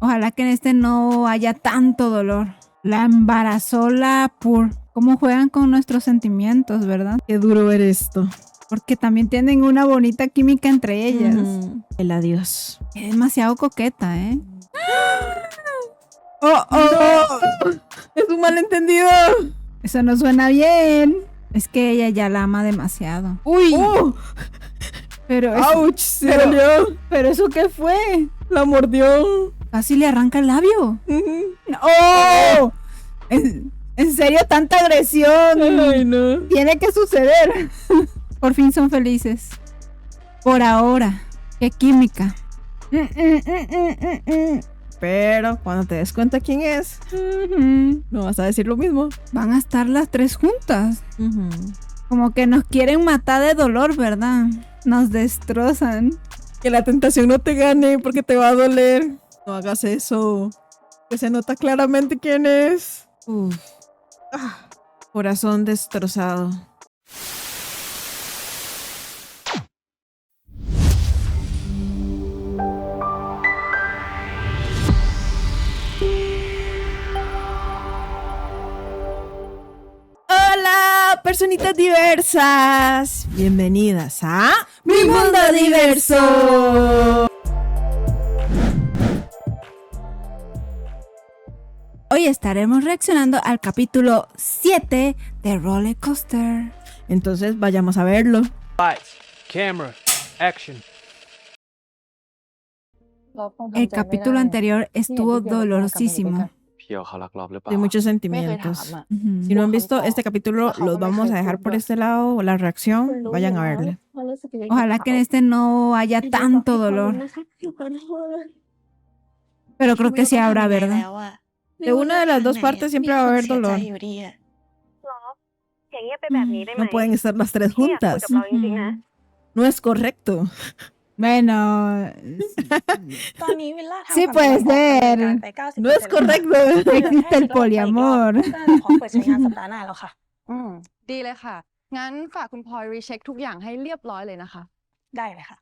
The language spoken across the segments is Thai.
Ojalá que en este no haya tanto dolor. La embarazó la Pur. ¿Cómo juegan con nuestros sentimientos, verdad? Qué duro ver esto. Porque también tienen una bonita química entre ellas. El adiós. Es demasiado coqueta, ¿eh? ¡Oh, oh! ¡No! ¡Es un malentendido! Eso no suena bien. Es que ella ya la ama demasiado. ¡Uy! Pero ¡Auch! ¡Se pero- dolió! ¿Pero eso qué fue? La mordió. Casi le arranca el labio. Ujú. ¡Oh! ¿En serio tanta agresión? Ay, no. Tiene que suceder. Por fin son felices. Por ahora. ¡Qué química! Pero cuando te des cuenta quién es, Ujú. no vas a decir lo mismo. Van a estar las tres juntas. Como que nos quieren matar de dolor, ¿verdad? Nos destrozan. Que la tentación no te gane porque te va a doler. No hagas eso. Que se nota claramente quién es. Uf. Ah, corazón destrozado. Hola, personitas diversas. Bienvenidas a ¡Mi mundo diverso! Hoy estaremos reaccionando al capítulo 7 de Roller Coaster. Entonces vayamos a verlo. Lights, camera, action. El capítulo anterior estuvo dolorosísimo. พี่เขารักรอบหรือเปล่า De muchos ไม่เคยถาม sentimientos. อ่ะ Ujú. Si no han visto este capítulo, los vamos a dejar por este lado, la reacción. คุณรู้ Vayan a อยู่ verle. ว่ารู้สึกยังไง Ojalá que en este no haya กับเขา tanto บอกให้ dolor. คนรู้นะคะอยู่กันทั้งวันเลย Pero creo que sí ไม่รู้จะ habrá, ทำยังไง ¿verdad? แล้วอะ De una de las dos ไหน partes อะ siempre มี va a คน haber เสียใจ dolor. อยู่ดีอะ หรออย่างเงี้ยไปแบบนี้ได้ไหม No pueden estar las tres พี่อยากคุย juntas. กับเราจริงๆนะ No es correcto. Bueno, ตอนนี้วิลล่าทำ Sí ความ puede สัมพันธ์ ser. ไป 90% No es correcto. existe el poliamor. ขอเปิดใช้งานสัปดาห์หน้าแล้วค่ะ ดีเลยค่ะ งั้นฝากคุณพลอยรีเช็คทุกอย่างให้เรียบร้อยเลยนะคะ ได้เลยค่ะ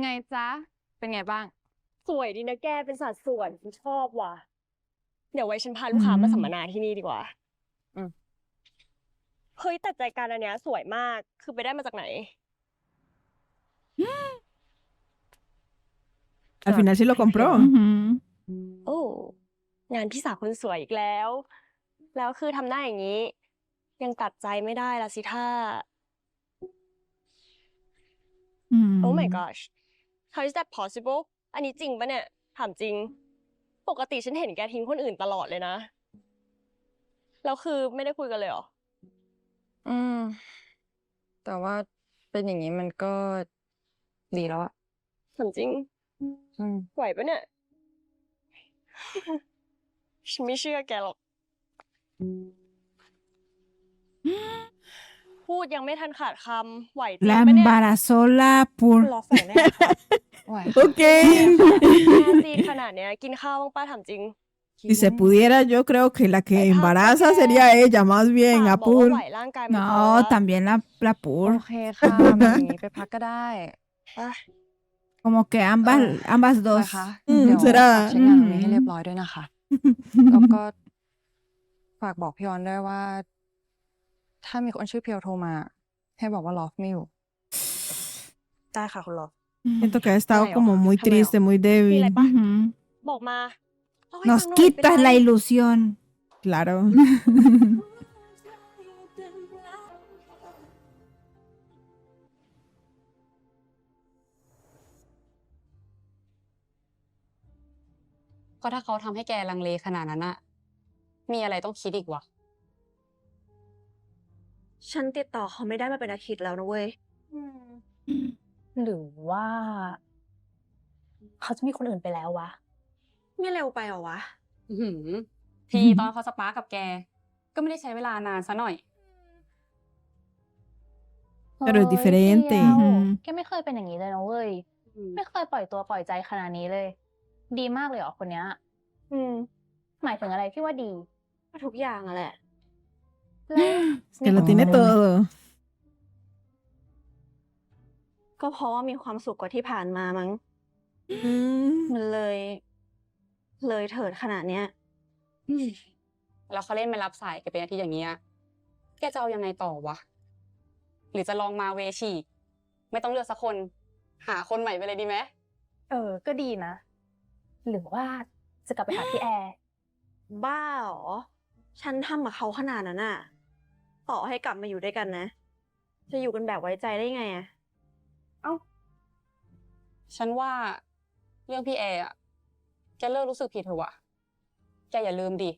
ไงจ๊ะ เป็นไงบ้าง สวยดีนะแกเป็นสัดส่วนฉันชอบว่ะ เดี๋ยวไว้ฉันพาลูกค้ามาสัมมนาที่นี่ดีกว่า อืม เฮ้ยแต่ใจกลารอันเนี้ยสวยมากคือไปได้มาจากไหน Al final sí lo compró. Ujú. โอ้งานพี่สาวคนสวยอีกแล้ว แล้วคือทำหน้าอย่างนี้ ยังตัดใจไม่ได้ละสิท่า Oh my Mm. gosh how is that possible อันนี้จริงปะเนี่ย ถามจริง ปกติฉันเห็นแกทิ้งคนอื่นตลอดเลยนะ แล้วคือไม่ได้คุยกันเลยเหรอ อืม แต่ว่าเป็นอย่างนี้มันก็ดีแล้วอะ ถามจริง อืม ไหวปะเนี่ย ฉันไม่เชื่อแกหรอก พูดยังไม่ทันขาดคำ ไหวจริง La ปะเนี่ย embarazó la คุณ Pur. รอแฝงได้ไหมคะ ไหว Ok. แม่จีนขนาดเนี้ยกินข้าวบ้างป้าถามจริง Si se pudiera, yo creo que la que embaraza sería ella, más bien, ปากบอกว่า Apul. ไหวร่างกายมันพอ No, แล้ว también la โอ Pur. เคค่ะแบบนี้ไปพักก็ได้ Como que ambas ไป dos. คะ อืม เดี๋ยว เสร็จแล้ว ฝากเช็คงานตรงนี้ให้เรียบร้อยด้วยนะคะ แล้วก็ฝากบอกพี่ออนด้วยว่า ถ้ามีคนชื่อเพียวโทรมา ให้บอกว่าลอฟไม่อยู่ ได้ค่ะคุณรอ Siento que ha estado Ay, como muy ojalá. triste, muy มีอะไร débil. ปะ Ujú. บอกมาเล่าให้ Nos ฟังหน่อยเป็น quitas ไร la ilusión. Claro. ก็ถ้าเขาทำให้แกลังเลขนาดนั้นอะมีอะไรต้องคิดอีกวะ ฉันติดต่อเขาไม่ได้มาเป็นอาทิตย์แล้วนะเว้ย หรือว่า เขาจะมีคนอื่นไปแล้ววะ ไม่เร็วไปเหรอวะ อื้อหือทีตอนเขาสปาร์กกับแก ก็ไม่ได้ใช้เวลานานซะหน่อย Pero es diferente. อืม แกไม่เคยเป็นอย่างนี้เลยนะเว้ย ไม่เคยปล่อยตัวปล่อยใจขนาดนี้เลย ดีมากเลยเหรอคนเนี้ย อืม หมายถึงอะไรที่ว่าดี ก็ทุกอย่างอะแหละ แล้ว Que lo tiene todo. ก็เพราะว่ามีความสุขกว่าที่ผ่านมามั้ง Mm. มันเลย เลยเถิดขนาดเนี้ย แล้วเขาเล่นไม่รับสายแกเป็นอาทิตย์อย่างเงี้ย แกจะเอายังไงต่อวะ หรือจะลองมาเวฉีกไม่ต้องเลือกสักคน หาคนใหม่ไปเลยดีไหม ก็ดีนะ หรือว่าจะกลับไปหาพี่แอร์ บ้าเหรอ ฉันทำกับเขาขนาดนั้นน่ะ ต่อให้กลับมาอยู่ด้วยกันนะ จะอยู่กันแบบไว้ใจได้ไงอะ ฉันว่าเรื่องพี่แอร์อะแกเลิกรู้สึกผิดเถอะวะ แกอย่าลืมดิ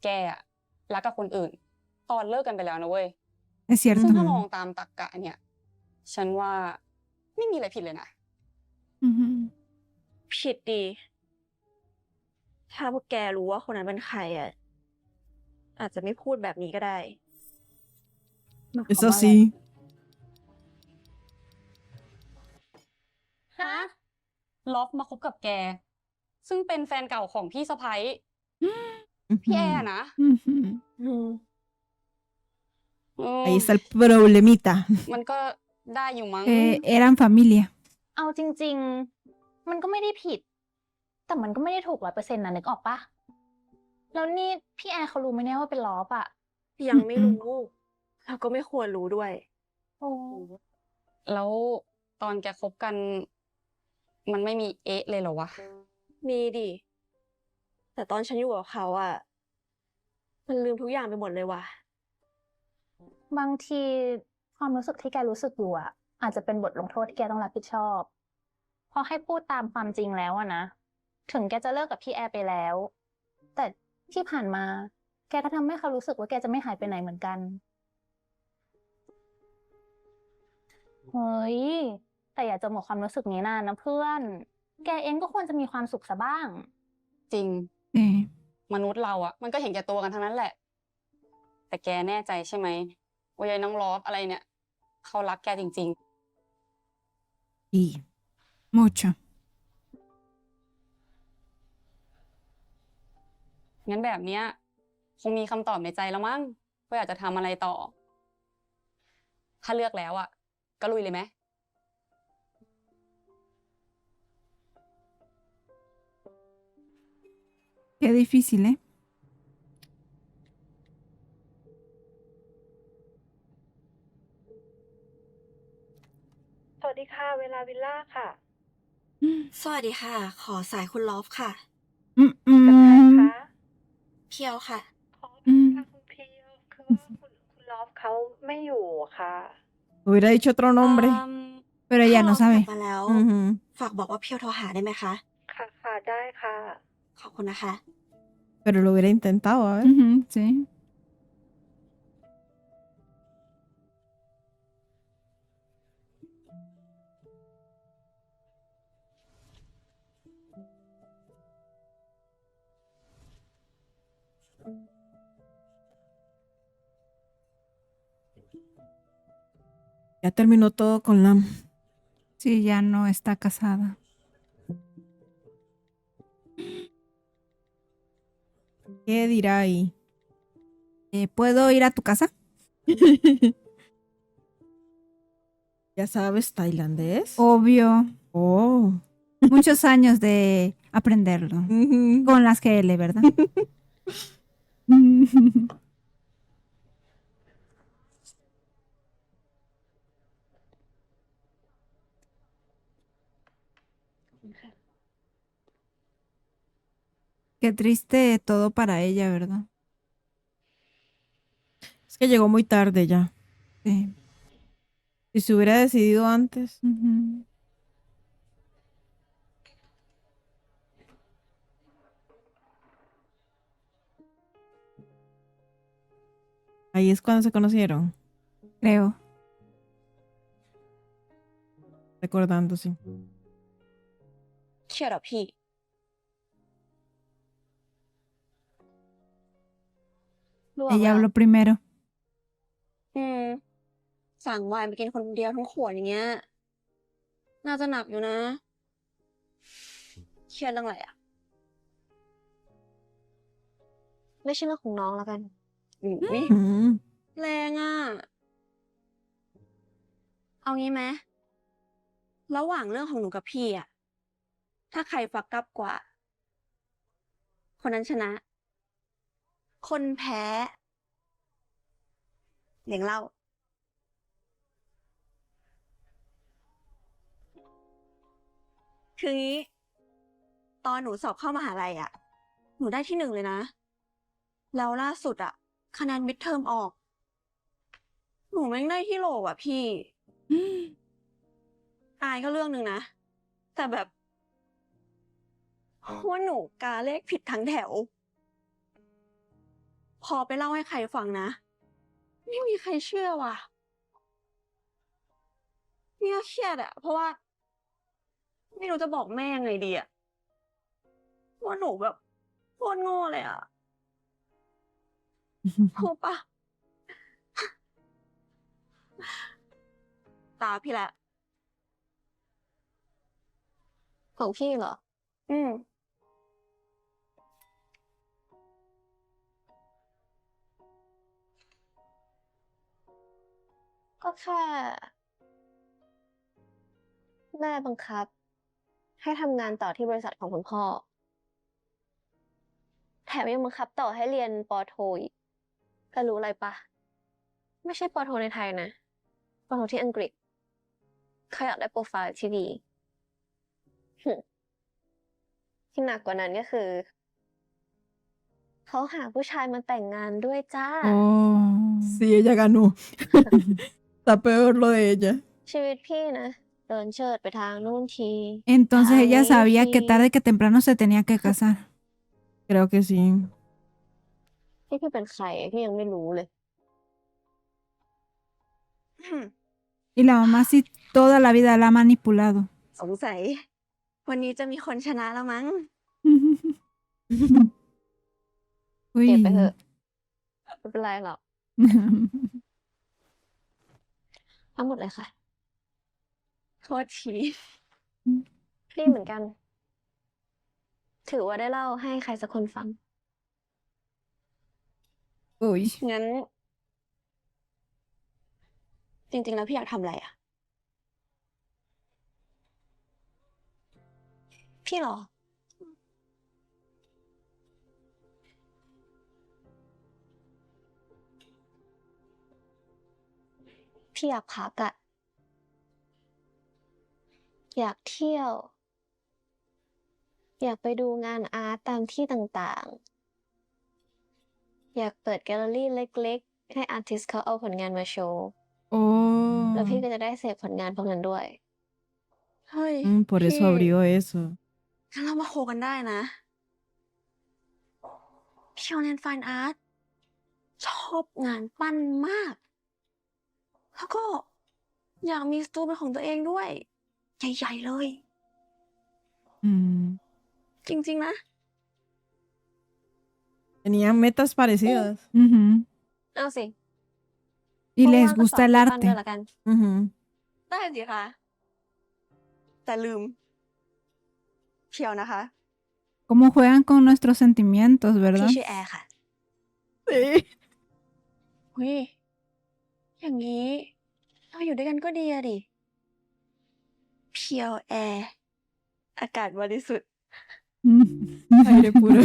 แกอะรักกับคนอื่น ตอนเลิกกันไปแล้วนะเว้ย Es ซึ่ง cierto. ถ้ามองตามตรรกะเนี่ย ฉันว่าไม่มีอะไรผิดเลยนะ Ujú. ผิดดี ถ้าพวกแกรู้ว่าคนนั้นเป็นใครอะอาจจะไม่พูดแบบนี้ก็ได้ Eso sí. ฮะล็อบมาคบกับแก ซึ่งเป็นแฟนเก่าของพี่สะใภ้พี่แอร์อะนะ Ujú. อืม Ahí está el problemita. มันก็ได้อยู่มั้ง Eran familia. เอาจริง ๆ มันก็ไม่ได้ผิด แต่มันก็ไม่ได้ถูก100%นะนึกออกปะแล้วนี่พี่แอร์เขารู้ไหมเนี่ยว่าเป็นลอฟอะ ยังไม่รู้ แล้วก็ไม่ควรรู้ด้วย โอ้ แล้วตอนแกคบกัน มันไม่มีเอ๊ะเลยเหรอวะ มีดิ แต่ตอนฉันอยู่กับเขาอะมันลืมทุกอย่างไปหมดเลยว่ะ บางทีความรู้สึกที่แกรู้สึกอยู่อะอาจจะเป็นบทลงโทษที่แกต้องรับผิดชอบเพราะให้พูดตามความจริงแล้วอะนะ ถึงแกจะเลิกกับพี่แอร์ไปแล้ว แต่ที่ผ่านมา แกก็ทำให้เขารู้สึกว่าแกจะไม่หายไปไหนเหมือนกัน เฮ้ย แต่อย่าจะหมดความรู้สึกนี้นานนะเพื่อน แกเองก็ควรจะมีความสุขซะบ้าง จริง Sí. มนุษย์เราอะมันก็เห็นแก่ตัวกันทั้งนั้นแหละ แต่แกแน่ใจใช่ไหมว่ายายน้องลอฟอะไรเนี่ย เขารักแกจริง Y mucho. ๆ งั้นแบบเนี้ย คงมีคำตอบในใจแล้วมั้งว่าอยากจะทำอะไรต่อ ถ้าเลือกแล้วอะก็ลุยเลยไหม Qué difícil, ¿eh? สวัสดีค่ะ เวลาวิลล่าค่ะ สวัสดีค่ะ ขอสายคุณลอฟค่ะ Mm, เพียวค่ะ mm. คุณเพียวคือว่าคุณลอฟเขาไม่อยู่ค่ะ Hubiera dicho otro nombre. Pero ถ้า ella ล no อฟกลับ sabe. มาแล้ว Ujú. ฝากบอกว่าเพียวโทรหาได้ไหมคะ ค่ะได้ค่ะ ขอบคุณนะคะ Pero lo hubiera intentado, a ver. Ujú, sí. Ya terminó todo con Lam. Sí, ya no está casada. ¿Qué dirá ahí? ¿Puedo ir a tu casa? ¿Ya sabes tailandés? Obvio. Oh. Muchos años de aprenderlo. Ujú. Con las GL, ¿verdad? Qué triste todo para ella, ¿verdad? Es que llegó muy tarde ya. Sí. Si se hubiera decidido antes. Ujú. Ahí es cuando se conocieron. Creo. Recordando, sí. เชื่อเหรอพี่ Ella habló primero. สั่งไวน์ไปกินคนเดียวทั้งขวดอย่างเงี้ย น่าจะหนักอยู่นะ เครียดเรื่องอะไรอะไม่ใช่เรื่องของน้องแล้วกันอุ๊ย Mm. แรงอะเอางี้ไหมระหว่างเรื่องของหนูกับพี่อะถ้าใครฟักกับกว่า คนนั้นชนะ คนแพ้เลี้ยงเหล้าคืองี้ ตอนหนูสอบเข้ามหาลัยอ่ะ หนูได้ที่ 1เลยนะ แล้วล่าสุดอ่ะ คะแนนมิดเทอมออก หนูแม่งได้ที่โหลอ่ะพี่ อายก็เรื่องหนึ่งนะ แต่แบบว่าหนูกาเลขผิดทั้งแถว พอไปเล่าให้ใครฟังนะ ไม่มีใครเชื่อว่ะนี่ก็เครียดอะเพราะว่า ไม่รู้จะบอกแม่ยังไงดีอะว่าหนูแบบโคตรโง่เลยอะโหปะตาพี่แหละ ของพี่เหรอ อืม ก็แค่แม่บังคับ ให้ทำงานต่อที่บริษัทของคุณพ่อ แถมยังบังคับต่อให้เรียนปอโทอีกแต่รู้อะไรปะ ไม่ใช่ปอโทในไทยนะ ปอโทที่อังกฤษเขาอยากได้โปรไฟล์ที่ดีหึที่หนักกว่านั้นก็คือ เขาหาผู้ชายมาแต่งงานด้วยจ้า Oh. Sí, ella ganó. Está peor lo de ella. ชีวิตพี่นะ เดินเชิดไปทางนู่นที Entonces ทาง ella นี้ sabía que ที tarde que temprano se tenía que casar. Creo que sí. ที่พี่เป็นใครพี่ยังไม่รู้เลย Y la mamá sí toda la vida la ha manipulado. สงสัย วันนี้จะมีคนชนะแล้วมั้ง เก็บไปเถ Uy. อะไม่เป็นไรหรอกทั้งหมดเลยค่ะ โทษที ดีเหมือนกัน ถือว่าได้เล่าให้ใครสักคนฟัง Uy. งั้น จริง ๆ แล้วพี่อยากทำอะไรอะ พี่เหรอ พี่อยากพักอะอยากเที่ยว อยากไปดูงานอาร์ตตามที่ต่างๆ อยากเปิดแกลเลอรี่เล็กๆ ให้อาร์ติสต์เขาเอาผลงานมาโชว์ แล้วพี่ Oh. ก็จะได้เสพผลงานพวกนั้นด้วย เฮ้ย Por พี่ eso abrió eso. งั้นเรามาโคกันได้นะ พี่เอาเรียนไฟน์อาร์ต ชอบงานปั้นมาก แล้วก็อยากมีสตูเป็นของตัวเองด้วย ใหญ่ ๆ เลย Mm. จริง ๆ นะ Tenían metas parecidas. Ujú. เอาสิ Y ว่าง les ๆก็สอน gusta el พี่ปั้นด้วย arte. ละกัน Ujú. ได้สิคะ แต่ลืม เพียวนะคะ Cómo juegan con nuestros sentimientos, พี่ ¿verdad? ชื่อแอร์ค่ะ Sí. เฮ้ย อย่างนี้เราอยู่ด้วยกันก็ดีอะดิ เพียวแอร์ อากาศบริสุทธิ์ Aire puro.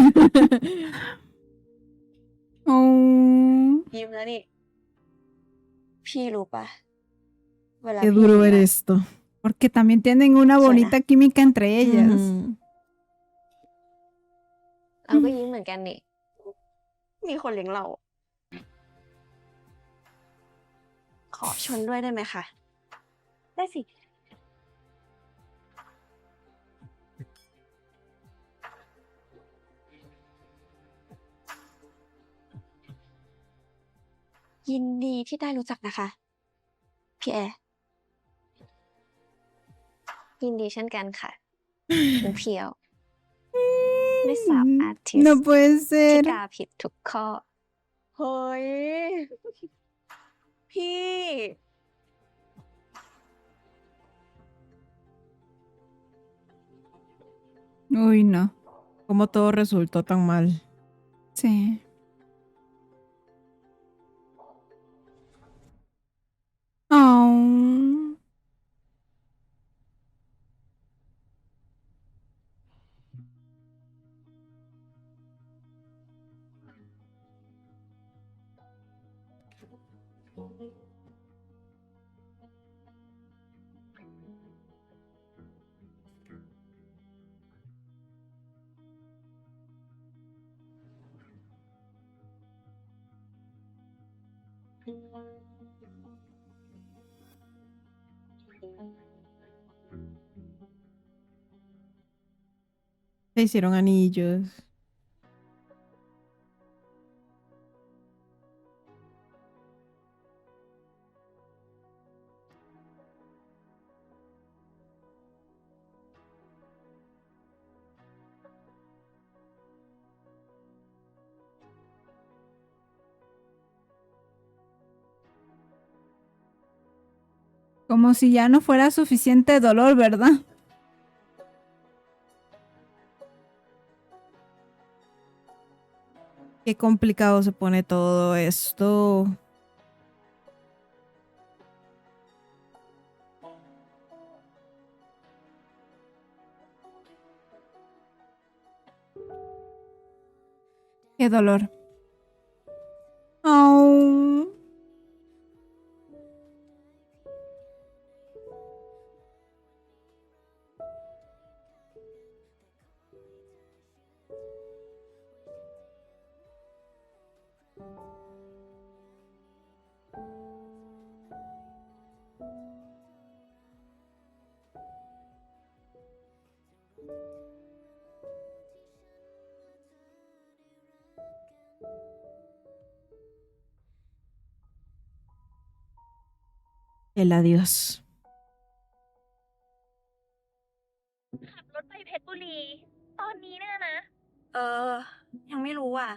Oh. ยิ้มแล้วนี่ พี่รู้ปะเวลา Qué พี่ duro ยิ้ม ver อะ esto. Porque también tienen una Suena. bonita química entre ellas. Ujú. เราก็ยิ้มเหมือนกันนี่ มีคนเลี้ยงเรา ขอชนด้วยได้ไหมคะ ได้สิ ยินดีที่ได้รู้จักนะคะ พี่แอร์ ยินดีเช่นกันค่ะคุณเพียว ไม่สาวอาร์ติส No ต์ puede ที่ ser. กาผิดทุกข้อ เฮ้ย พี่ Uy, no. Cómo todo resultó tan mal. Sí. Oh. Se hicieron anillos. Como si ya no fuera suficiente dolor, ¿verdad? Qué complicado se pone todo esto. Qué dolor. Oh. El adiós. ขับรถไปเพชรบุรี ตอนนี้เนี่ยนะ ยังไม่รู้อ่ะ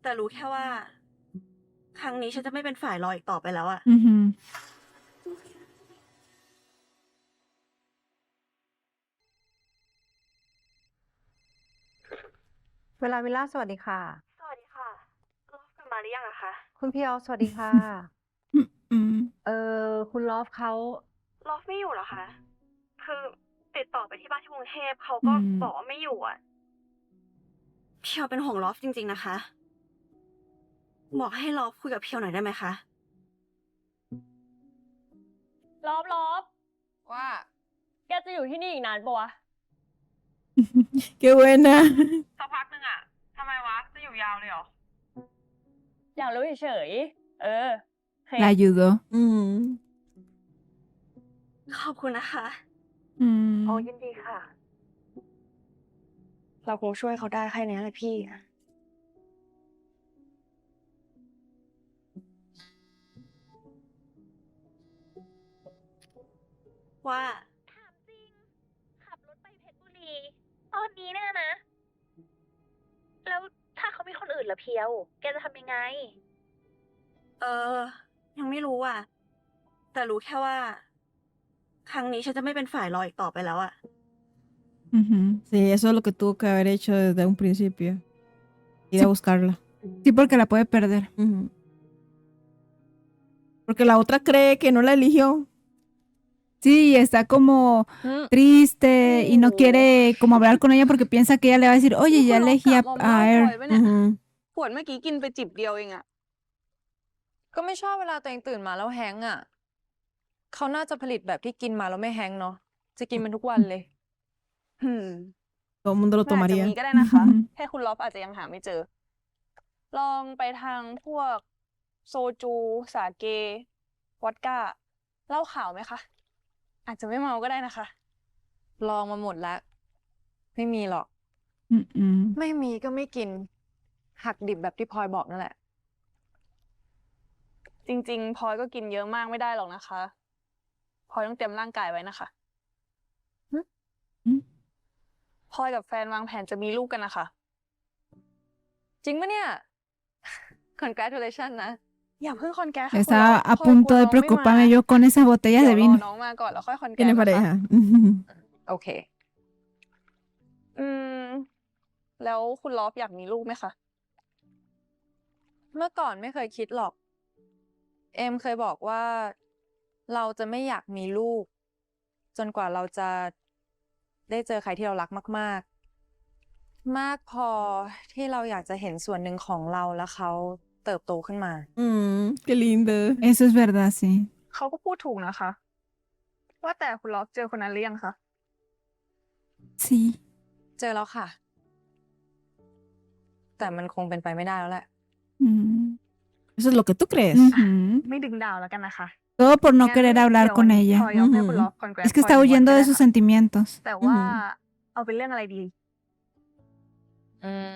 แต่รู้แค่ว่า ครั้งนี้ฉันจะไม่เป็นฝ่ายรออีกต่อไปแล้วอ่ะ อือหือ เวลาวิลล่าสวัสดีค่ะ สวัสดีค่ะลอฟกลับมาหรือยังอะคะ คุณพี่ออฟสวัสดีค่ะ อืม คุณลอฟเขา ลอฟไม่อยู่เหรอคะ คือติดต่อไปที่บ้านที่กรุงเทพเขาก็บอกว่าไม่อยู่อะ เพียวเป็นห่วงลอฟจริงๆนะคะ บอกให้ลอฟคุยกับเพียวหน่อยได้ไหมคะ ลอบ ว่า แกจะอยู่ที่นี่อีกนานปะวะ Qué buena. สักพักหนึ่งอะทำไมวะ จะอยู่ยาวเลยเหรอ อยากรู้เฉยๆ La ayudó. ขอบคุณนะคะ อืม อ๋อ ยินดีค่ะ เราคงช่วยเขาได้แค่นี้แหละพี่ ว่า ถามจริง ขับรถไปเพชรบุรี ตอนนี้เนี่ยนะ แล้วถ้าเขามีคนอื่นล่ะเพียว แกจะทำยังไง ยังไม่รู้อ่ะ แต่รู้แค่ว่า ครั้งนี้ฉันจะไม่เป็นฝ่ายรออีกต่อไปแล้วอ่ะ อือหือ Sí, eso es lo que tuvo que haber hecho desde un principio. Ir a buscarla. Sí, porque la puede perder. Ujú. Porque la otra cree que no la eligió. Sí, está como triste y no quiere como hablar con ella porque piensa que ella le va a decir, oye, ya elegí a él. ขวดเมื่อกี้กินไปจิบเดียวเองอะ ก็ไม่ชอบเวลาตัวเองตื่นมาแล้วแฮงก์อ่ะ เขาน่าจะผลิตแบบที่กินมาแล้วไม่แฮงก์เนาะ จะกินมันทุกวันเลย Todo el mundo lo มันอาจจะ tomaría. มีก็ได้นะคะ แค่คุณลอฟอาจจะยังหาไม่เจอ ลองไปทางพวกโซจู สาเก วอดก้า เหล้าขาวไหมคะ อาจจะไม่เมาก็ได้นะคะ ลองมาหมดแล้ว ไม่มีหรอก อืม ไม่มีก็ไม่กิน หักดิบแบบที่พลอยบอกนั่นแหละ จริงๆพลอยก็กินเยอะมากไม่ได้หรอกนะคะพลอยต้องเตรียมร่างกายไว้นะคะพลอยกับแฟนวางแผนจะมีลูกกันนะคะ จริงปะเนี่ย congratulation นะ อย่าเพิ่งคอนแกรสค่ะ Estaba a punto de preocuparme yo con esas botellas เดี๋ย de วรอ vino. น้องมาก่อนแล้วค่อยคอนแกรส Tiene นะคะ pareja. โอเค แล้วคุณลอฟอยากมีลูกไหมคะ เมื่อก่อนไม่เคยคิดหรอก เอ็มเคยบอกว่าเราจะไม่อยากมีลูก จนกว่าเราจะได้เจอใครที่เรารักมากๆ มากพอที่เราอยากจะเห็นส่วนหนึ่งของเราและเขา เติบโตขึ้นมา qué lindo. Eso es verdad, sí. เขาก็พูดถูกนะคะ ว่าแต่คุณลอฟเจอคนนั้นหรือยังคะ Sí. เจอแล้วค่ะ แต่มันคงเป็นไปไม่ได้แล้วแหละ Mm. Eso es lo que tú crees. Ujú. ไม่ดึงดาวแล้วกันนะคะ Todo por no งั้น querer เดี๋ hablar ยว con วันนี้ ella. พอยอมให้คุณ Ujú. ลอฟคอนแกร Es que está huyendo de sus sentimientos. แต่ว่าเอาเป็นเรื่องอะไรดี อืม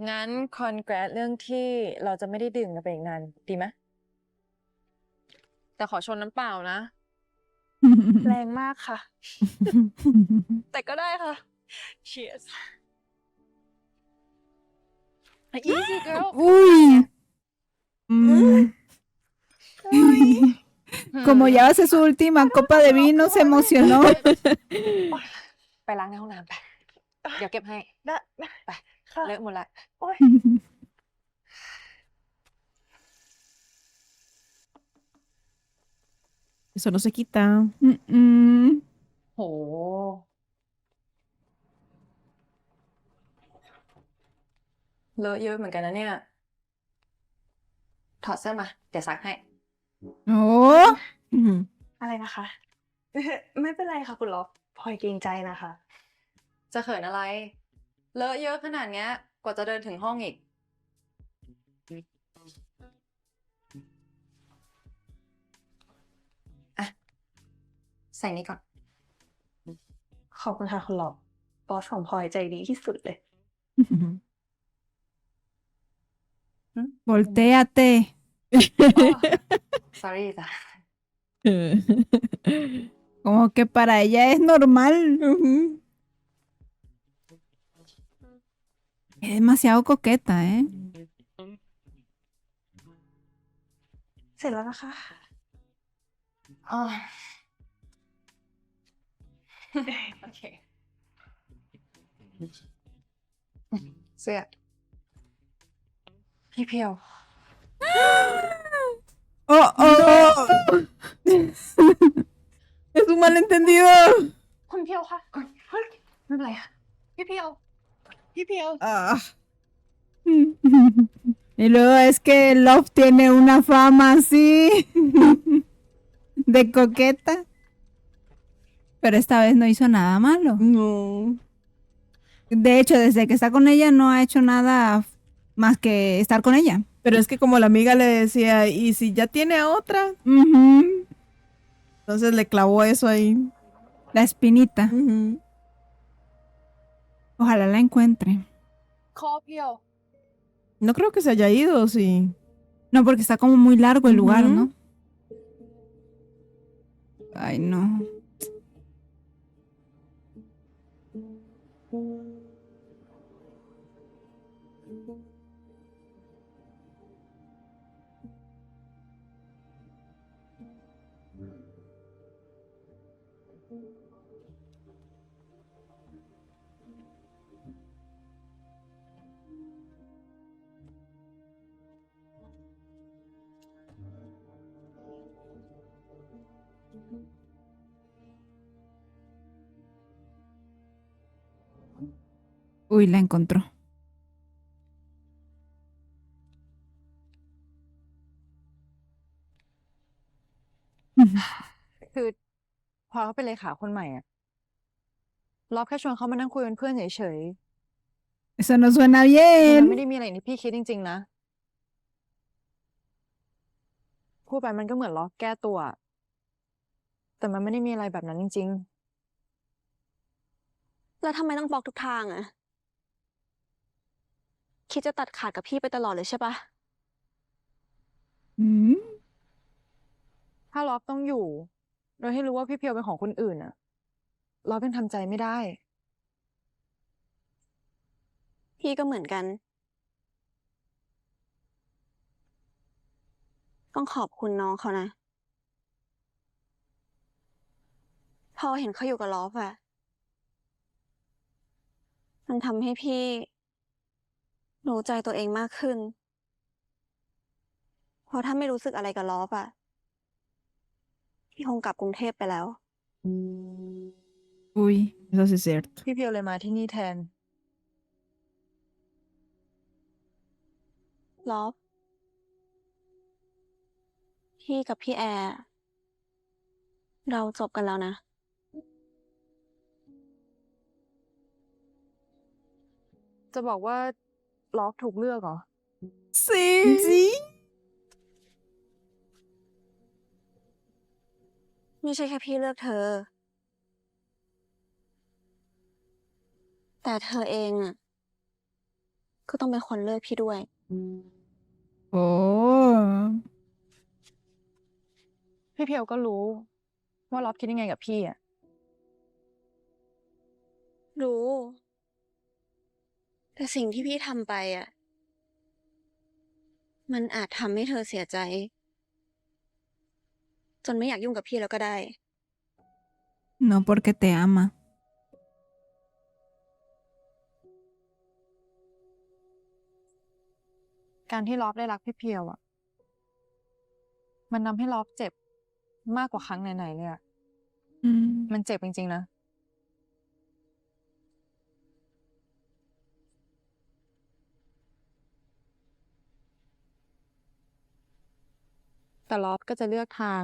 งั้นคอนแกรสเรื่องที่เราจะไม่ได้ดื่มกันไปอีกนานดีไหมแต่ขอชนน้ำเปล่านะ แรงมากค่ะ แต่ก็ได้ค่ะ Cheers Easy girl Uy. Mm. Como ya va a ser su última copa de vino, se emocionó. ไปล้างในห้องน้ำไป เดี๋ยวเก็บให้ ได้ ไป เลอะหมดละ โอ๊ย Eso no se quita. Mm-mm. โห เลอะเยอะเหมือนกันนะเนี่ย ถอดเสื้อมา เดี๋ยวซักให้ Oh. อะไรนะคะ ไม่เป็นไรค่ะคุณลอฟพลอยเกรงใจนะคะ จะเขินอะไร เลอะเยอะขนาดเนี้ย กว่าจะเดินถึงห้องอีก อ่ะ ใส่นี่ก่อน ขอบคุณค่ะคุณลอฟบอสของพลอยใจดีที่สุดเลย Voltéate. sorry จ้ะ Como que para ella es normal. Es demasiado coqueta, ¿eh? เสร็จแล้วนะคะ อ๋อ โอเค เสื้อ พี่เพียว Oh, oh. Es un malentendido. คุณเพียวค่ะเฮ้ยไม่เป็นไรค่ะ พี่เพียว พี่เพียว Ah. Y luego es que Love tiene una fama así de coqueta. Pero esta vez no hizo nada malo. No. De hecho, desde que está con ella no ha hecho nada más que estar con ella. Pero es que como la amiga le decía, ¿y si ya tiene a otra? Ujú. Entonces le clavó eso ahí. La espinita. Ujú. Ojalá la encuentre. คอเพียว No creo que se haya ido, sí. No, porque está como muy largo el lugar, Ujú. ¿no? Ay, no. Uy, la encontró. คือพอเขาเป็นเลขาคนใหม่อะรอบแค่ชวนเขามานั่งคุยเป็นเพื่อนเฉย Eso no suena ๆมัน bien. ไม่ได้มีอะไรที่พี่คิดจริงๆนะ พูดไปมันก็เหมือนล้อแก้ตัว แต่มันไม่ได้มีอะไรแบบนั้นจริง แล้วทำไมต้องบล็อกทุกทางอะคิดจะตัดขาดกับพี่ไปตลอดเลยใช่ปะ Mm. ๆ ถ้าล็อกต้องอยู่ โดยให้รู้ว่าพี่เพียวเป็นของคนอื่นอะล็อกยังทำใจไม่ได้ พี่ก็เหมือนกัน ต้องขอบคุณน้องเขานะ พอเห็นเขาอยู่กับลอฟอะมันทำให้พี่รู้ใจตัวเองมากขึ้น เพราะถ้าไม่รู้สึกอะไรกับลอฟอะพี่คงกลับกรุงเทพไปแล้ว Uy. Eso sí es cierto. พี่เพียวเลยมาที่นี่แทน ลอฟพี่กับพี่แอร์เราจบกันแล้วนะ จะบอกว่าลอฟถูกเลือกเหรอ Sí. Sí. ไม่ใช่แค่พี่เลือกเธอ แต่เธอเองอ่ะก็ต้องเป็นคนเลือกพี่ด้วย Oh. พี่เพียวก็รู้ว่าลอฟคิดยังไงกับพี่อ่ะ รู้ แต่สิ่งที่พี่ทำไปอ่ะ มันอาจทำให้เธอเสียใจ จนไม่อยากยุ่งกับพี่แล้วก็ได้ No porque te ama. การที่ลอฟได้รักพี่เพียวอ่ะ มันทำให้ลอฟเจ็บมากกว่าครั้งไหนๆเลยอ่ะ Mm. มันเจ็บจริงๆนะ แต่ลอฟก็จะเลือกทาง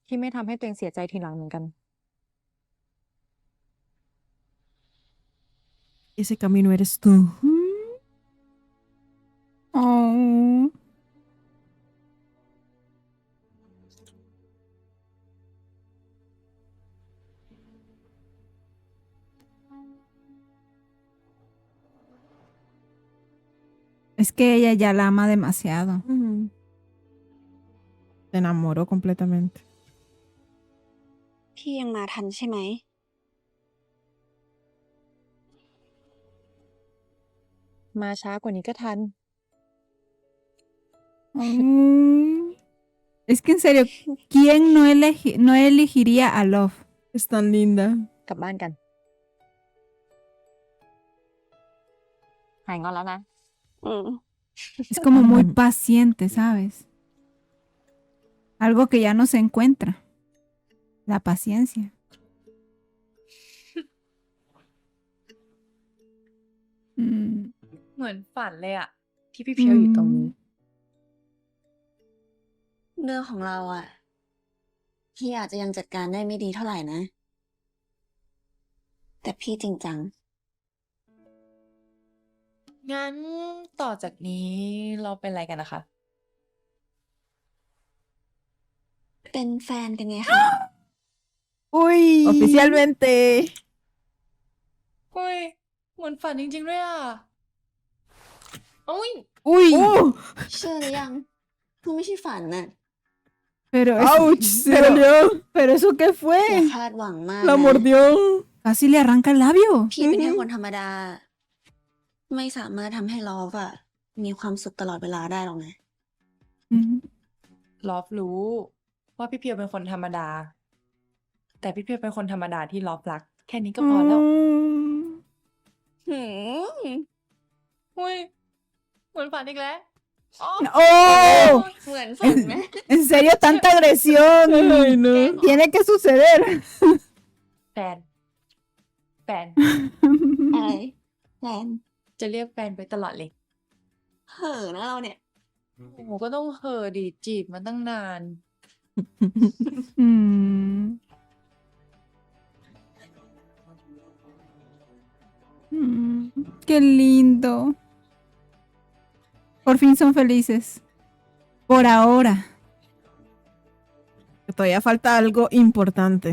ที่ไม่ทำให้ตัวเองเสียใจทีหลังเหมือนกัน Ese camino eres tú. Oh. Es que ella ya la ama demasiado. Se enamoró completamente. พี่ยังมาทันใช่ไหม มาช้ากว่านี้ก็ทัน Mm. Es que en serio, ¿quién no elegiría a Love? Es tan linda. กลับบ้านกัน หายงอนแล้วนะ Es como muy paciente, ¿sabes? Algo que ya no se encuentra. La paciencia. เหมือนฝันเลยอะที่พี่เพียวอยู่ตรงนี้ เรื่องของเราอ่ะ พี่อาจจะยังจัดการได้ไม่ดีเท่าไหร่นะ แต่พี่จริงจัง งั้นต่อจากนี้เราเป็นอะไรกันนะคะ เป็นแฟนกันไงคะ Uy. Oficialmente. เฮ้ย เหมือนฝันจริงๆด้วยอ่ะโอ้ย Uy. เชื่อหรือยังคือไม่ใช่ฝันน่ะ Pero, Ouch, se dolió. pero ¿eso qué อย่า fue? คาดหวังมาก La นะ mordió. Casi le arranca el labio. พี่เป็นแค่คนธรรมดา ไม่สามารถทำให้ลอฟอะมีความสุขตลอดเวลาได้หรอกนะ Mm. ลอฟรู้ว่าพี่เพียวเป็นคนธรรมดา แต่พี่เพียวเป็นคนธรรมดาที่ลอฟรัก แค่นี้ก็พอแล้ว Mm. หืม เฮ้ย เหมือนฝันอีกแล้ว Oh. เหมือนฝันไหม En serio, tanta agresión. Ay, no. Tiene que suceder. แฟน อะไรแฟน จะเรียกแฟนไปตลอดเลย เห่อนะเราเนี่ย โอ้โหก็ต้องเห่อดีจีบมาตั้งนาน Mm. Mm, qué lindo. Por fin son felices. Por ahora. Que todavía falta algo importante.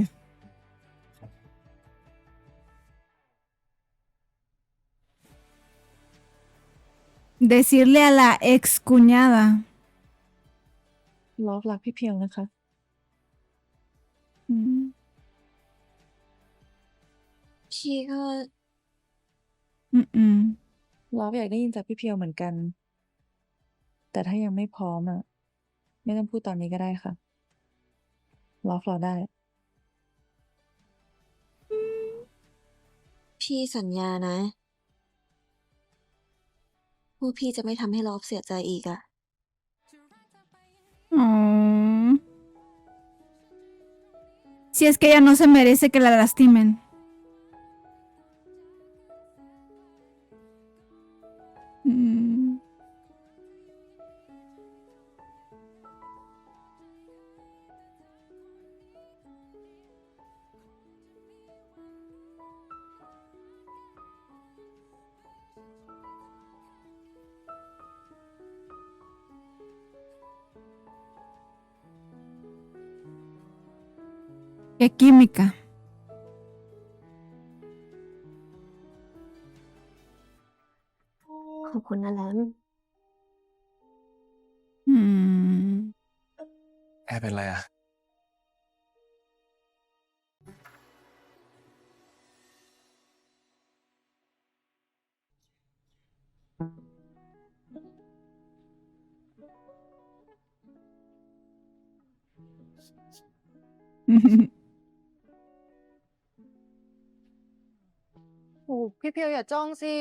Decirle a la ex cuñada. ลอฟรักพี่เพียวนะคะ Mm. พี่ก็ Mm-mm. ลอฟอยากได้ยินจากพี่เพียวเหมือนกัน แต่ถ้ายังไม่พร้อมอ่ะ ไม่ต้องพูดตอนนี้ก็ได้ค่ะ ลอฟรอได้ พี่สัญญานะว่าพี่จะไม่ทำให้ลอฟเสียใจอีกอะ Oh. Si es que ella no se merece que la lastimen. Mm. qué química. ขอบคุณนะแลม อืม แอร์เป็นไรอะ โอ้พี่เพียวอย่าจ้องสิ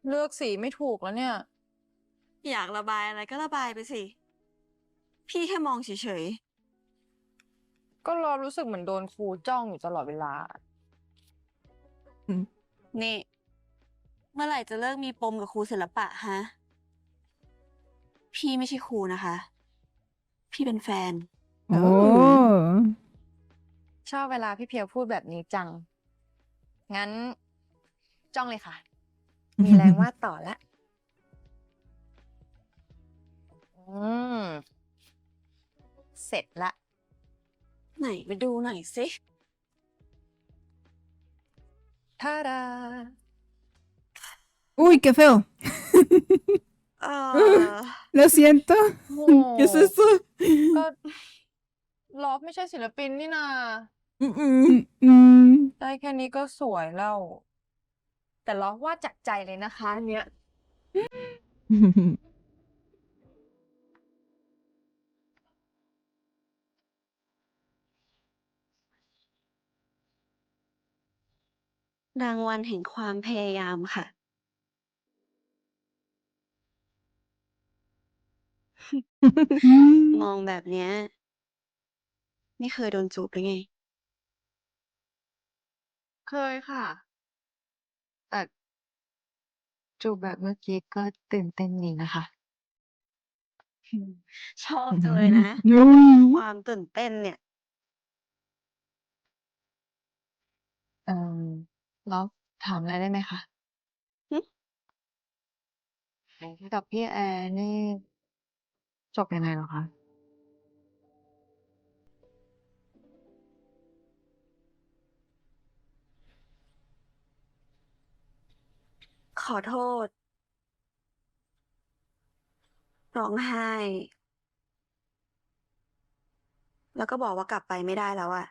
เลือกสีไม่ถูกแล้วเนี่ย อยากระบายอะไรก็ระบายไปสิ พี่แค่มองเฉย ก็รอรู้สึกเหมือนโดนครูจ้องอยู่ตลอดเวลา ๆ นี่ เมื่อไหร่จะเลิกมีปมกับครูศิลปะฮะ พี่ไม่ใช่ครูนะคะ พี่เป็นแฟน โอ้ ชอบเวลาพี่เพียวพูดแบบนี้จัง งั้น จ้องเลยค่ะ มีแรงวาดต่อละเสร็จละ ไหนไปดูหน่อยสิ ท่าดา Uy, qué feo. เออ Lo siento. โอ้ ¿Qué es eso? ก็ลอฟไม่ใช่ศิลปินนี่นา Mm, ได้แค่นี้ก็สวยแล้ว แต่ลอฟวาดจากใจเลยนะคะอันเนี้ย รางวัลแห่งความพยายามค่ะ มองแบบเนี้ย ไม่เคยโดนจูบหรือไง เคยค่ะ แต่จูบแบบเมื่อกี้ก็ตื่นเต้นดีนะคะ ชอบจังเลยนะ mm. ความตื่นเต้นเนี่ย เอ่อลอฟถามอะไรได้ไหมคะ หึ กับพี่แอร์นี่จบยังไงเหรอคะ ขอโทษ ร้องไห้ แล้วก็บอกว่ากลับไปไม่ได้แล้วอะ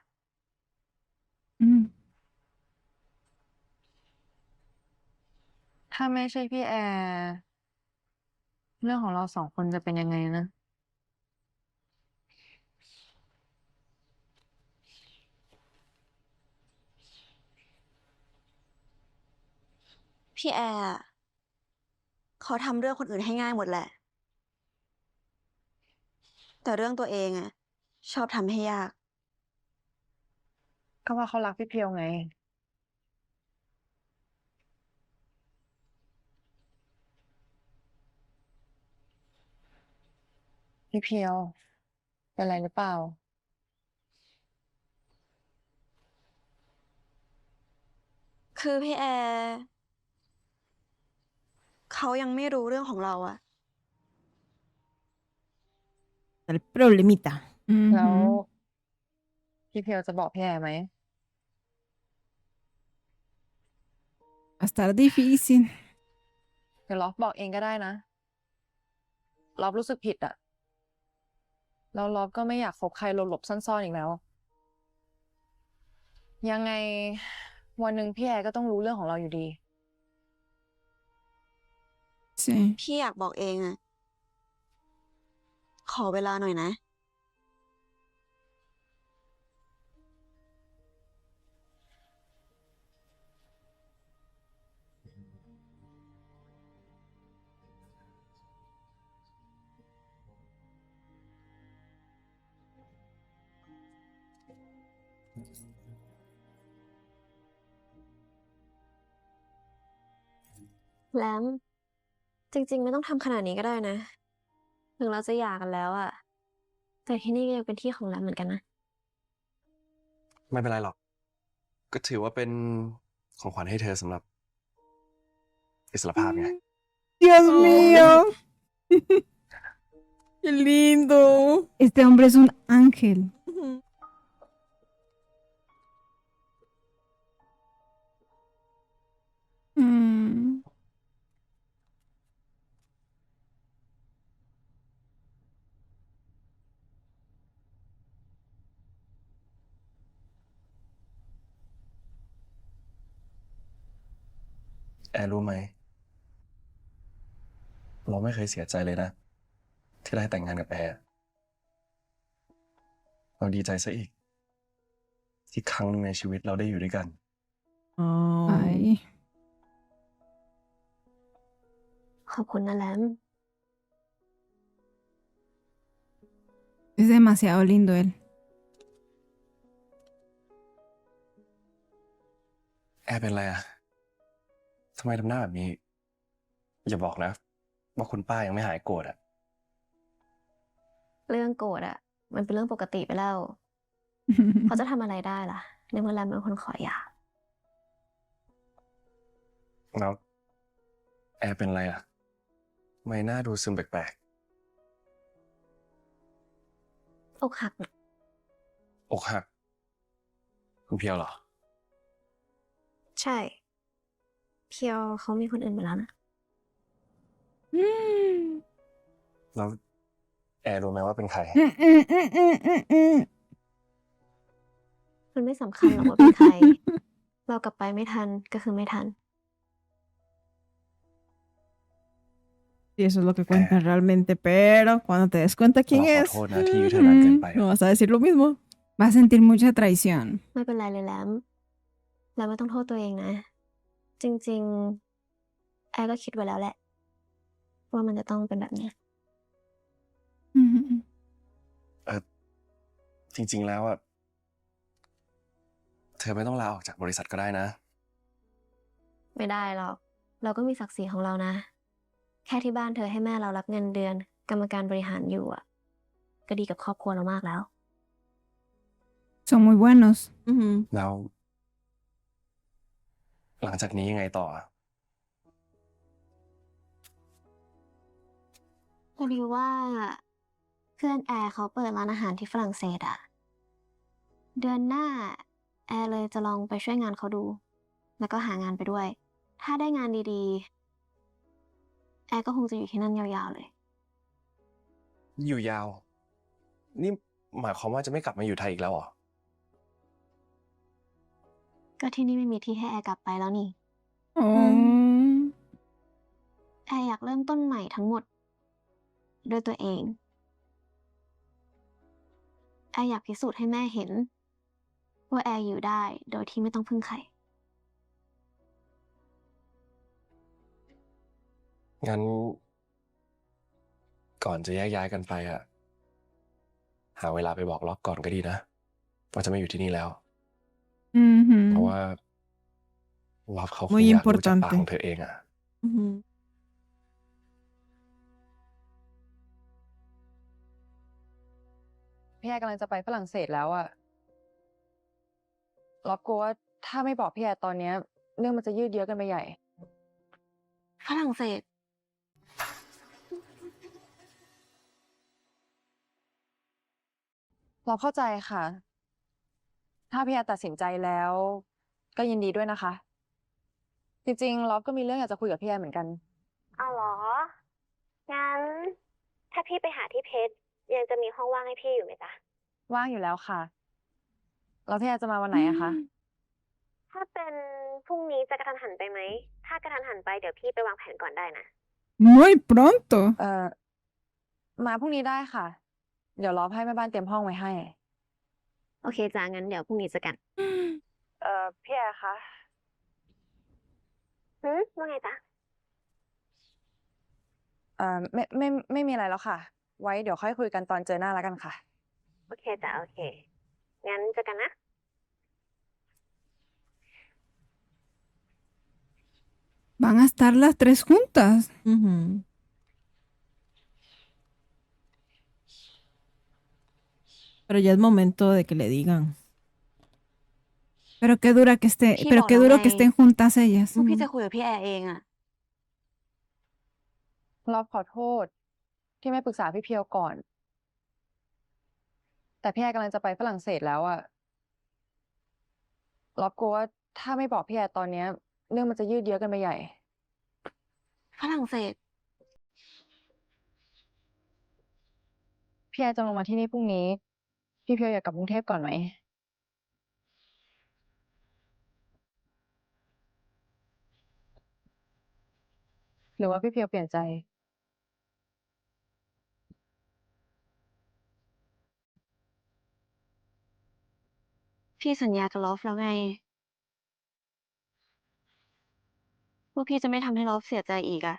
Mm. ถ้าไม่ใช่พี่แอร์เรื่องของเราสองคนจะเป็นยังไงนะ พี่แอร์อะเขาทำเรื่องคนอื่นให้ง่ายหมดแหละ แต่เรื่องตัวเองอะชอบทำให้ยาก ก็ว่าเขารักพี่เพียวไง พี่เพียว เป็นไรหรือเปล่า คือพี่แอร์เขายังไม่รู้เรื่องของเราอะ El problemita. แล้ว Ujú. พี่เพียวจะบอกพี่แอร์ไหม Va a estar difícil. เดี๋ยวลอฟบอกเองก็ได้นะ ลอฟรู้สึกผิดอะแล้วลอฟก็ไม่อยากคบใครหลบๆซ่อนๆอีกแล้ว ยังไงวันหนึ่งพี่แอร์ก็ต้องรู้เรื่องของเราอยู่ดี Sí. พี่อยากบอกเองอะขอเวลาหน่อยนะ แลมจริงๆ ไม่ต้องทำขนาดนี้ก็ได้นะ ถึงเราจะหย่ากันแล้วอะแต่ที่นี่ก็ยังเป็นที่ของแลมเหมือนกันนะ ไม่เป็นไรหรอก ก็ถือว่าเป็นของขวัญให้เธอสำหรับอิสรภาพไง Dios mío. Qué lindo. Este hombre es un ángel. อืม แอร์รู้ไหม เราไม่เคยเสียใจเลยนะ ที่ได้แต่งงานกับแอร์ เราดีใจซะอีก ที่ครั้งหนึ่งในชีวิตเราได้อยู่ด้วยกัน อ๋อ Ay. ขอบคุณนะแลม Es demasiado lindo él. แอร์เป็นไรอะทำไมทำหน้าแบบนี้ อย่าบอกนะ ว่าคุณป้ายังไม่หายโกรธอะ เรื่องโกรธอะมันเป็นเรื่องปกติไปแล้ว เขาจะทำอะไรได้ล่ะ ในเมื่อแลมเป็นคนขอหย่า แล้วแอร์เป็นไรอะทำไมหน้าดูซึมแปลก อกหักน่ะ ๆ อกหัก คุณเพียวเหรอ ใช่ เพียวเขามีคนอื่นไปแล้วนะ แล้วแอร์รู้ไหมว่าเป็นใคร มันไม่สำคัญหรอกว่าเป็นใคร เรากลับไปไม่ทันก็คือไม่ทัน Y eso es lo que cuentan realmente, pero cuando te des cuenta quién เราขอ es, โทษนะที่ยื้อเธอนานเกินไปอะ no vas a decir lo mismo. Va a sentir mucha traición. ไม่เป็นไรเลยแลมแล้วไม่ต้องโทษตัวเองนะ จริงๆ แอร์ก็คิดไว้แล้วแหละ ว่ามันจะต้องเป็นแบบนี้ จริง ๆ แล้วอะเธอไม่ต้องลาออกจากบริษัทก็ได้นะ ไม่ได้หรอก เราก็มีศักดิ์ศรีของเรานะ แค่ที่บ้านเธอให้แม่เรารับเงินเดือน กรรมการบริหารอยู่อ่ะ ก็ดีกับครอบครัวเรามากแล้ว Son muy buenos. แล้ว หลังจากนี้ยังไงต่อ พอดีว่าเพื่อนแอร์เขาเปิดร้านอาหารที่ฝรั่งเศสอ่ะ เดือนหน้าแอร์เลยจะลองไปช่วยงานเขาดู แล้วก็หางานไปด้วย ถ้าได้งานดีๆ แอร์ก็คงจะอยู่ที่นั่นยาวๆเลย อยู่ยาว นี่หมายความว่าจะไม่กลับมาอยู่ไทยอีกแล้วเหรอ ก็ที่นี่ไม่มีที่ให้แอร์กลับไปแล้วนี่ แอร์อยากเริ่มต้นใหม่ทั้งหมด ด้วยตัวเอง แอร์อยากพิสูจน์ให้แม่เห็น ว่าแอร์อยู่ได้โดยที่ไม่ต้องพึ่งใคร งั้น ก่อนจะแยกย้ายกันไปอะหาเวลาไปบอกล็อกก่อนก็ดีนะ ว่าจะไม่อยู่ที่นี่แล้ว เพราะว่าล็อกเขาคง Muy อยากรู้จากปาก importante. ของเธอเองอะ Ujú. พี่แอร์กำลังจะไปฝรั่งเศสแล้วอะล็อบกลัวว่าถ้าไม่บอกพี่แอร์ตอนเนี้ยเรื่องมันจะยืดเยื้อกันไปใหญ่ ฝรั่งเศส เราเข้าใจค่ะ ถ้าพี่แอร์ตัดสินใจแล้ว ก็ยินดีด้วยนะคะ จริงๆล็อบก็มีเรื่องอยากจะคุยกับพี่แอร์เหมือนกัน เอาเหรอ งั้น ถ้าพี่ไปหาที่เพชรยังจะมีห้องว่างให้พี่อยู่ไหมจ๊ะ ว่างอยู่แล้วค่ะ แล้วพี่แอร์จะมาวันไหนอะคะ ถ้าเป็นพรุ่งนี้จะกระทันหันไปไหม ถ้ากระทันหันไปเดี๋ยวพี่ไปวางแผนก่อนได้นะ Muy pronto. มาพรุ่งนี้ได้ค่ะ เดี๋ยวล็อบให้แม่บ้านเตรียมห้องไว้ให้ โอเคจ้างั้นเดี๋ยวพรุ่งนี้เจอกัน พี่แอร์คะ ว่าไงจ๊ะ ไม่มีอะไรแล้วค่ะ ไว้เดี๋ยวค่อยคุยกันตอนเจอหน้าแล้วกันค่ะ โอเคจ้ะโอเค งั้นเจอกันนะ Van a estar las tres juntas. Ujú. Pero ya es momento de que le digan. Pero qué dura que esté, Sí, pero no, qué no duro me- que estén juntas ellas. พวกพี่จะคุยกับพี่แอร์เองอะ ล็อบขอโทษ ที่ไม่ปรึกษาพี่เพียวก่อน แต่พี่แอร์กำลังจะไปฝรั่งเศสแล้วอะล็อบกลัวว่าถ้าไม่บอกพี่แอร์ตอนเนี้ย เรื่องมันจะยืดเยื้อกันไปใหญ่ ฝรั่งเศส พี่แอร์จะลงมาที่นี่พรุ่งนี้ พี่เพียวอยากกลับกรุงเทพก่อนไหม หรือว่าพี่เพียวเปลี่ยนใจ พี่สัญญากับลอฟแล้วไงว่าพี่จะไม่ทำให้ลอฟเสียใจอีกอะ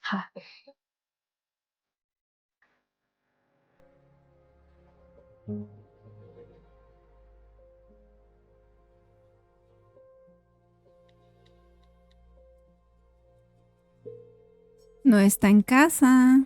ค่ะ No está en casa.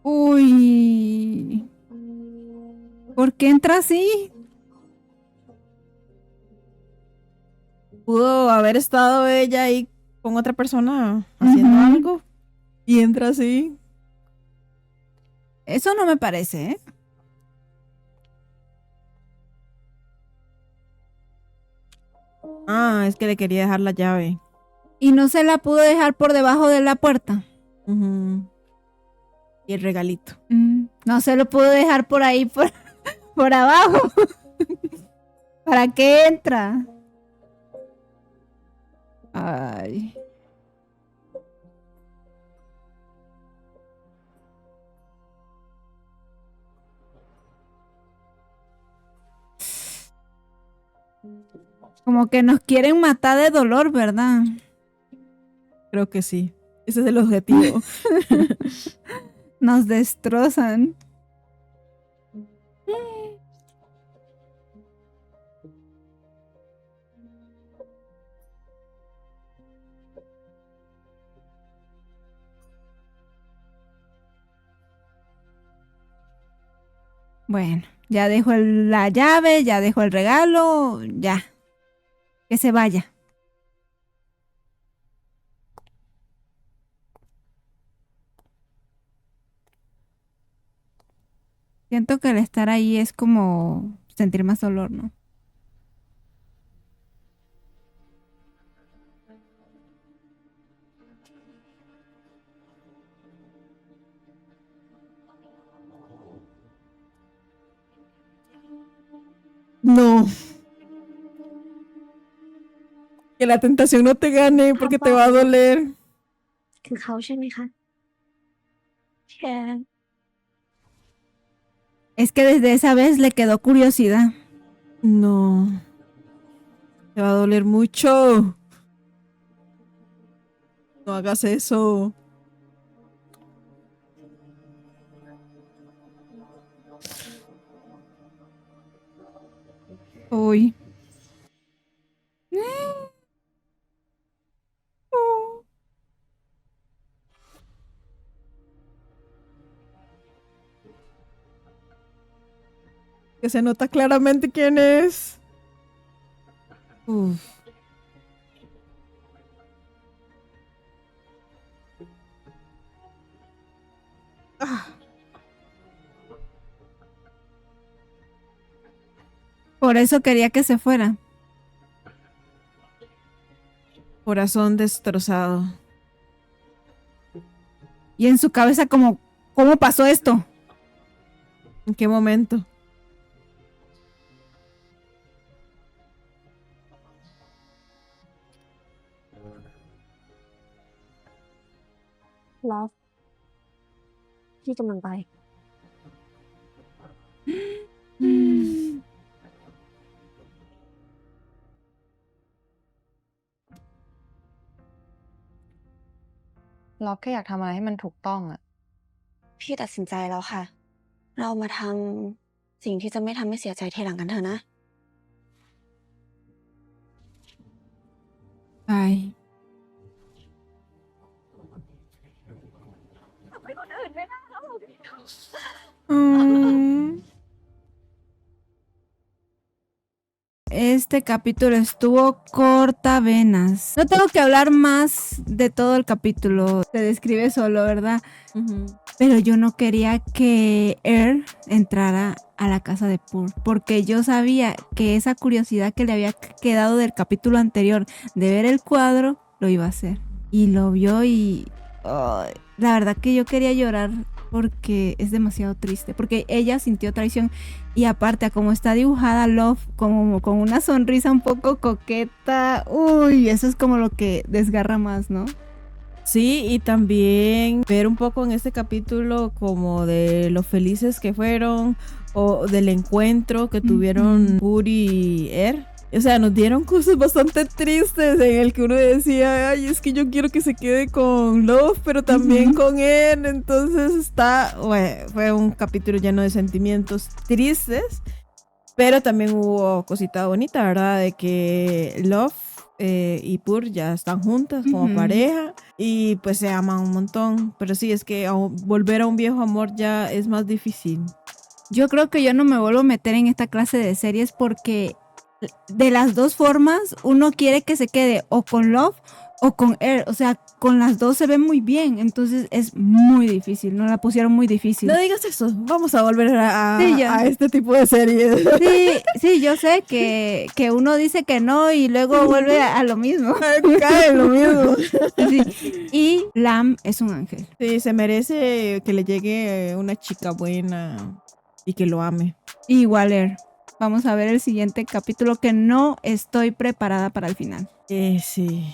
Uy. ¿Por qué entra así? Pudo haber estado ella ahí con otra persona haciendo algo y entra así. Eso no me parece, ¿eh? Ah, es que le quería dejar la llave. Y no se la pudo dejar por debajo de la puerta. Y el regalito. No se lo pudo dejar por ahí, por abajo. ¿Para qué entra? Ay. Como que nos quieren matar de dolor, ¿verdad? Creo que sí. Ese es el objetivo. Nos destrozan. Bueno, ya dejo la llave, ya dejo el regalo, ya. Que se vaya. Siento que el estar ahí es como sentir más dolor, ¿no? No. Que la tentación no te gane porque te va a doler. คือเขาใช่ไหมคะพี่แอน Es que desde esa vez le quedó curiosidad. No. Te va a doler mucho. No hagas eso. Uy. Que se nota claramente quién es. Por eso quería que se fuera. Corazón destrozado. Y en su cabeza como, ¿cómo pasó esto? ¿En qué momento? Love พี่กำลังไป ล็อบแค่อยากทำอะไรให้มันถูกต้องอะ พี่ตัดสินใจแล้วค่ะ เรามาทำสิ่งที่จะไม่ทำให้เสียใจทีหลังกันเถอะนะ Ay. ไปคนอื่นไม่ได้แล้ว Este capítulo estuvo cortavenas. No tengo que hablar más de todo el capítulo. Se describe solo, ¿verdad? Pero yo no quería que entrara a la casa de Pur, porque yo sabía que esa curiosidad que le había quedado del capítulo anterior de ver el cuadro, lo iba a hacer. Y lo vio y... la verdad que yo quería llorar porque es demasiado triste, porque ella sintió traición y aparte a como está dibujada Love, como con una sonrisa un poco coqueta, uy, eso es como lo que desgarra más, ¿no? Sí, y también ver un poco en este capítulo como de lo felices que fueron o del encuentro que tuvieron Puri y O sea, nos dieron cosas bastante tristes en el que uno decía, ay, es que yo quiero que se quede con Love, pero también con él. Entonces fue un capítulo lleno de sentimientos tristes, pero también hubo cosita bonita, ¿verdad? De que Love y Pur ya están juntas como pareja y pues se aman un montón. Pero sí, es que volver a un viejo amor ya es más difícil. Yo creo que yo no me vuelvo a meter en esta clase de series porque de las dos formas uno quiere que se quede o con Love o con o sea, con las dos se ve muy bien, entonces es muy difícil, no la pusieron muy difícil. No digas eso, vamos a volver a este tipo de series. Sí, yo sé que uno dice que no y luego vuelve a lo mismo. Cae en lo mismo. Sí. Y Lam es un ángel. Sí, se merece que le llegue una chica buena y que lo ame. Igual Vamos a ver el siguiente capítulo que no estoy preparada para el final. Sí.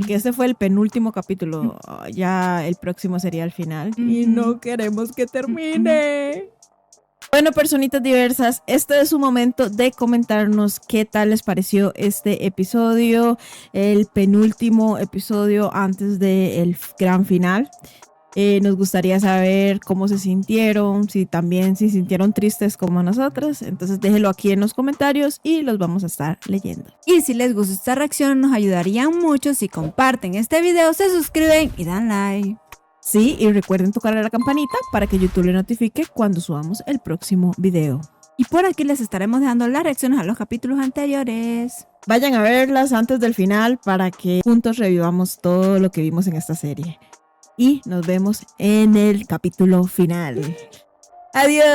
Que este fue el penúltimo capítulo. Ya el próximo sería el final. Y no queremos que termine. Bueno, personitas diversas, este es su momento de comentarnos qué tal les pareció este episodio, el penúltimo episodio antes del gran final. Nos gustaría saber cómo se sintieron, si sintieron tristes como nosotras. Entonces déjenlo aquí en los comentarios y los vamos a estar leyendo. Y si les gusta esta reacción, nos ayudarían mucho si comparten este video, se suscriben y dan like. Sí, y recuerden tocar a la campanita para que YouTube le notifique cuando subamos el próximo video. Y por aquí les estaremos dejando las reacciones a los capítulos anteriores. Vayan a verlas antes del final para que juntos revivamos todo lo que vimos en esta serie. Y nos vemos en el capítulo final. ¡Adiós!